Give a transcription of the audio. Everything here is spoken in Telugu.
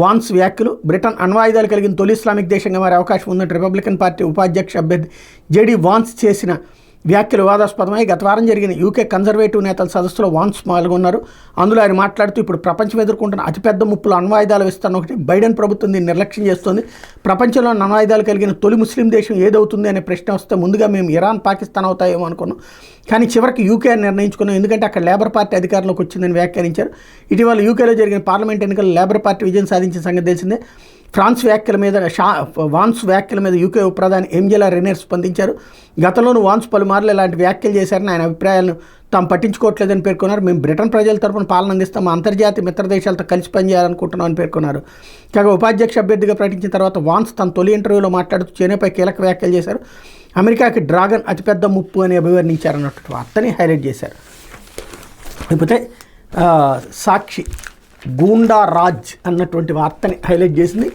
వాన్స్ వ్యాఖ్యలు బ్రిటన్ అణ్వాయుధాలు కలిగిన తొలి ఇస్లామిక్ దేశంగా మారే అవకాశం ఉందంటే రిపబ్లికన్ పార్టీ ఉపాధ్యక్ష అభ్యర్థి జేడీ వాన్స్ చేసిన వ్యాఖ్యలు వివాదాస్పదమై గత వారం జరిగిన యూకే కన్జర్వేటివ్ నేతల సదస్సులో వాన్స్ పాల్గొన్నారు. అందులో ఆయన మాట్లాడుతూ ఇప్పుడు ప్రపంచం ఎదుర్కొంటున్న అతిపెద్ద ముప్పులు అణ్వాయుధాల విస్తరణ ఒకటి. బైడెన్ ప్రభుత్వం దీన్ని నిర్లక్ష్యం చేస్తోంది. ప్రపంచంలో అణ్వాయుధాలు కలిగిన తొలి ముస్లిం దేశం ఏదవుతుంది అనే ప్రశ్న వస్తే ముందుగా మేము ఇరాన్, పాకిస్తాన్ అవుతాయేమో అనుకున్నాం. కానీ చివరికి యూకే అని నిర్ణయించుకున్నాం, ఎందుకంటే అక్కడ లేబర్ పార్టీ అధికారంలోకి వచ్చిందని వ్యాఖ్యానించారు. ఇటీవల యూకేలో జరిగిన పార్లమెంట్ ఎన్నికల్లో లేబర్ పార్టీ విజయం సాధించిన సంగతి తెలిసిందే. వాన్స్ వ్యాఖ్యల మీద యూకే ఉప ప్రధాని ఏంజెలా రెనేర్ స్పందించారు. గతంలోనూ వాన్స్ పలుమార్లు ఇలాంటి వ్యాఖ్యలు చేశారని, ఆయన అభిప్రాయాలను తాము పట్టించుకోవట్లేదని పేర్కొన్నారు. మేము బ్రిటన్ ప్రజల తరపున పాలన అందిస్తాం, మా అంతర్జాతీయ మిత్ర దేశాలతో కలిసి పనిచేయాలనుకుంటున్నామని పేర్కొన్నారు. కాగా ఉపాధ్యక్ష అభ్యర్థిగా ప్రకటించిన తర్వాత వాన్స్ తన తొలి ఇంటర్వ్యూలో మాట్లాడుతూ చైనాపై కీలక వ్యాఖ్యలు చేశారు. అమెరికాకి డ్రాగన్ అతిపెద్ద ముప్పు అని అభివర్ణించారన్నట్టు వార్తని హైలైట్ చేశారు. లేకపోతే సాక్షి గూండా రాజ్ అన్నటువంటి వార్తని హైలైట్ చేసింది.